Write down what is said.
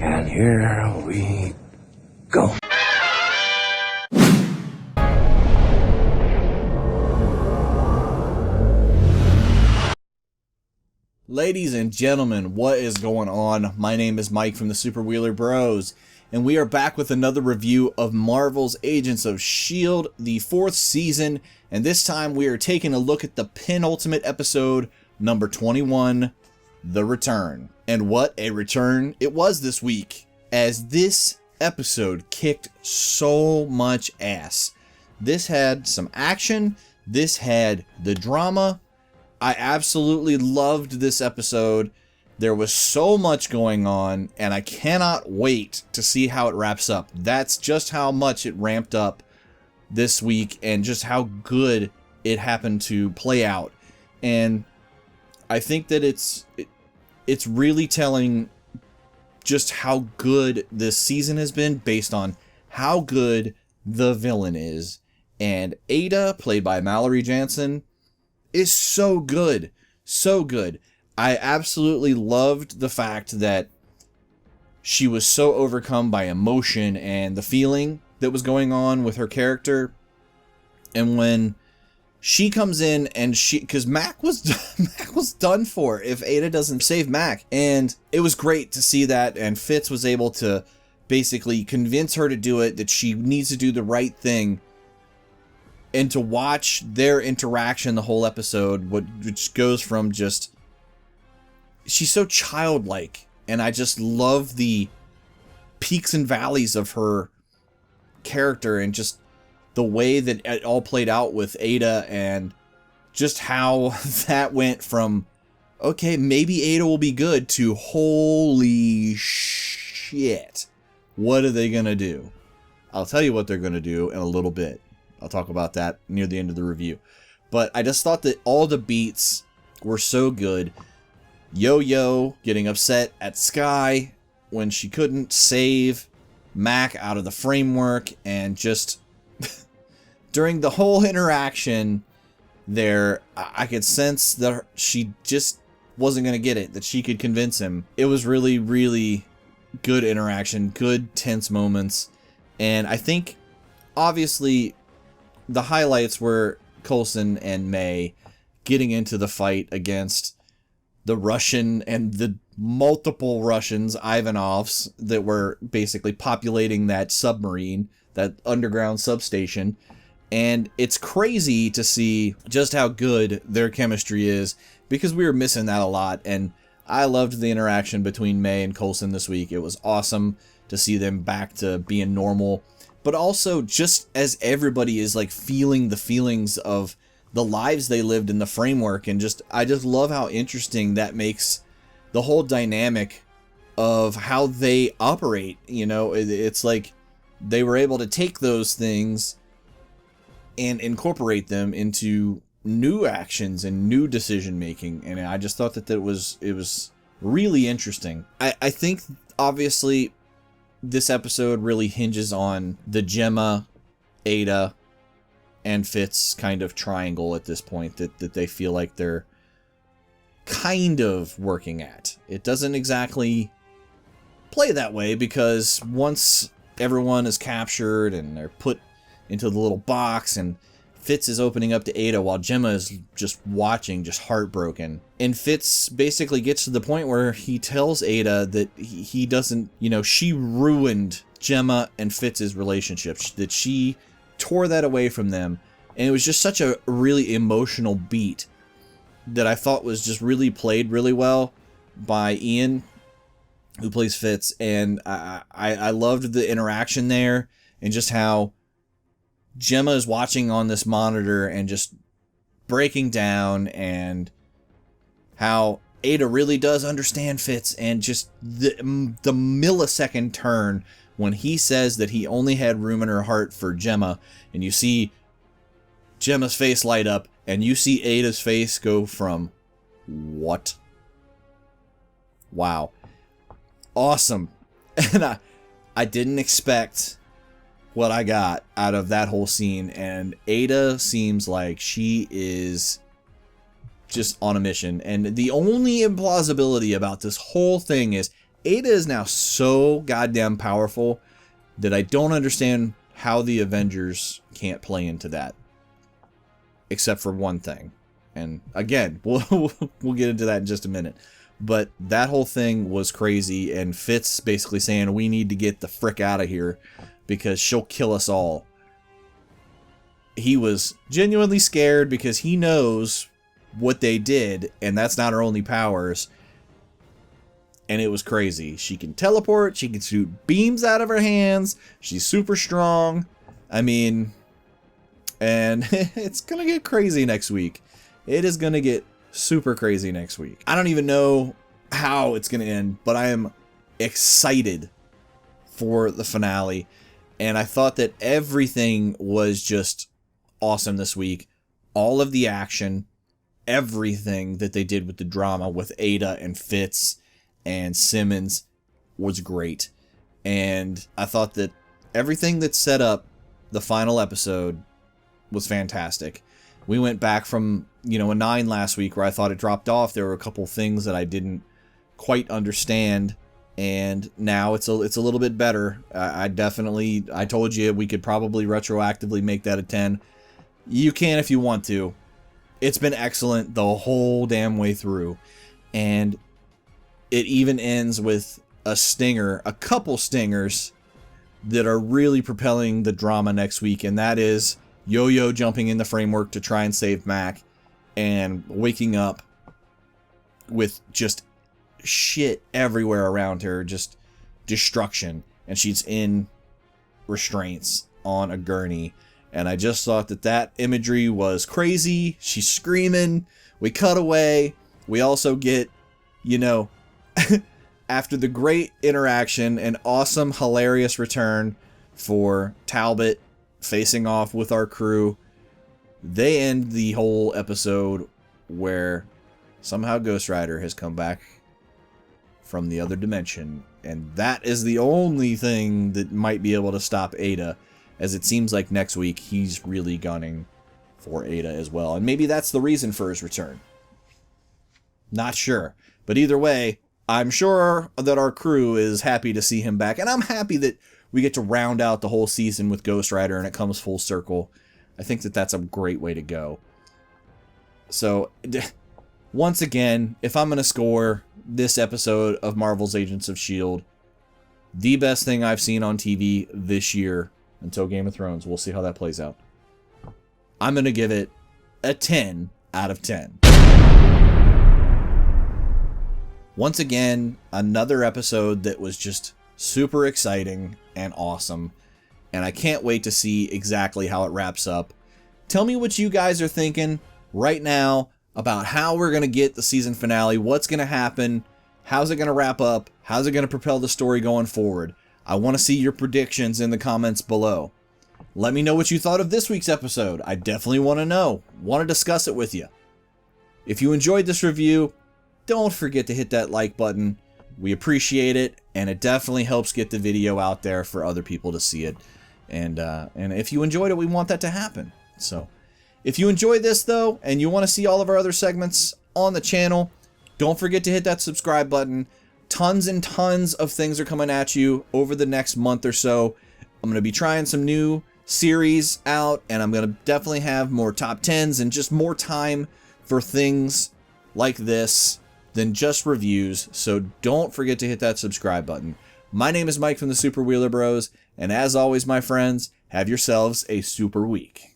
And here we go. Ladies and gentlemen, what is going on? My name is Mike from the Super Wheeler Bros, and we are back with another review of Marvel's Agents of S.H.I.E.L.D., the 4th season, and this time we are taking a look at the penultimate episode, number 21, The Return. And what a return it was this week, as this episode kicked so much ass. This had some action, this had the drama. I absolutely loved this episode. There was so much going on, and I cannot wait to see how it wraps up. That's just how much it ramped up this week, and just how good it happened to play out. And I think that it's really telling just how good this season has been based on how good the villain is. And Ada, played by Mallory Jansen, is so good. So good. I absolutely loved the fact that she was so overcome by emotion and the feeling that was going on with her character. And when she comes in and because Mac was done for if Ada doesn't save Mac. And it was great to see that, and Fitz was able to basically convince her to do it, that she needs to do the right thing. And to watch their interaction the whole episode, which goes from just... she's so childlike, and I just love the peaks and valleys of her character, and just the way that it all played out with Ada, and just how that went from, okay, maybe Ada will be good, to holy shit, what are they gonna do? I'll tell you what they're gonna do in a little bit. I'll talk about that near the end of the review. But I just thought that all the beats were so good. Yo-Yo getting upset at Sky when she couldn't save Mac out of the framework, and just during the whole interaction there, I could sense that she just wasn't going to get it, that she could convince him. It was really, really good interaction, good tense moments, and I think obviously the highlights were Coulson and May getting into the fight against the Russian and the multiple Russians, Ivanovs, that were basically populating that submarine, that underground substation. And it's crazy to see just how good their chemistry is, because we were missing that a lot. And I loved the interaction between May and Coulson this week. It was awesome to see them back to being normal. But also, just as everybody is like feeling the feelings of the lives they lived in the framework, and I just love how interesting that makes the whole dynamic of how they operate. You know, it's like they were able to take those things and incorporate them into new actions and new decision making, and I just thought that it was really interesting. I think obviously this episode really hinges on the Gemma, Ada, and Fitz kind of triangle at this point that they feel like they're kind of working at. It doesn't exactly play that way, because once everyone is captured and they're put into the little box, and Fitz is opening up to Ada while Gemma is just watching, just heartbroken. And Fitz basically gets to the point where he tells Ada that he doesn't, you know, she ruined Gemma and Fitz's relationship, that she tore that away from them. And it was just such a really emotional beat that I thought was just really played really well by Ian, who plays Fitz. And I loved the interaction there, and just how Gemma is watching on this monitor and just breaking down, and how Ada really does understand Fitz, and just the millisecond turn when he says that he only had room in her heart for Gemma, and you see Gemma's face light up, and you see Ada's face go from, what? Wow. Awesome. And I didn't expect what I got out of that whole scene, and Ada seems like she is just on a mission. And the only implausibility about this whole thing is Ada is now so goddamn powerful that I don't understand how the Avengers can't play into that. Except for one thing. And again, we'll get into that in just a minute. But that whole thing was crazy, and Fitz basically saying we need to get the frick out of here because she'll kill us all. He was genuinely scared because he knows what they did, and that's not her only powers. And it was crazy. She can teleport, she can shoot beams out of her hands, she's super strong. I mean, and it's gonna get crazy next week. It is gonna get super crazy next week. I don't even know how it's gonna end, but I am excited for the finale. And I thought that everything was just awesome this week. All of the action, everything that they did with the drama with Ada and Fitz and Simmons was great. And I thought that everything that set up the final episode was fantastic. We went back from, a 9 last week where I thought it dropped off. There were a couple things that I didn't quite understand, and now it's a little bit better. I told you we could probably retroactively make that a 10. You can if you want to. It's been excellent the whole damn way through. And it even ends with a stinger, a couple stingers that are really propelling the drama next week, and that is Yo-Yo jumping in the framework to try and save Mac and waking up with just shit everywhere around her, just destruction, and she's in restraints on a gurney. And I just thought that imagery was crazy. She's screaming. We cut away. We also get, after the great interaction, an awesome, hilarious return for Talbot facing off with our crew, they end the whole episode where somehow Ghost Rider has come back from the other dimension. And that is the only thing that might be able to stop Ada, as it seems like next week he's really gunning for Ada as well. And maybe that's the reason for his return. Not sure. But either way, I'm sure that our crew is happy to see him back. And I'm happy that we get to round out the whole season with Ghost Rider and it comes full circle. I think that that's a great way to go. So, once again, if I'm going to score this episode of Marvel's Agents of S.H.I.E.L.D., the best thing I've seen on TV this year until Game of Thrones. We'll see how that plays out. I'm going to give it a 10 out of 10. Once again, another episode that was just super exciting and awesome. And I can't wait to see exactly how it wraps up. Tell me what you guys are thinking right now about how we're going to get the season finale. What's going to happen? How's it going to wrap up? How's it going to propel the story going forward? I want to see your predictions in the comments below. Let me know what you thought of this week's episode. I definitely want to know. Want to discuss it with you. If you enjoyed this review, don't forget to hit that like button. We appreciate it, and it definitely helps get the video out there for other people to see it. And if you enjoyed it, we want that to happen. So, if you enjoyed this, though, and you want to see all of our other segments on the channel, don't forget to hit that subscribe button. Tons and tons of things are coming at you over the next month or so. I'm going to be trying some new series out, and I'm going to definitely have more top 10s and just more time for things like this than just reviews. So don't forget to hit that subscribe button. My name is Mike from the Super Wheeler Bros, and as always, my friends, have yourselves a super week.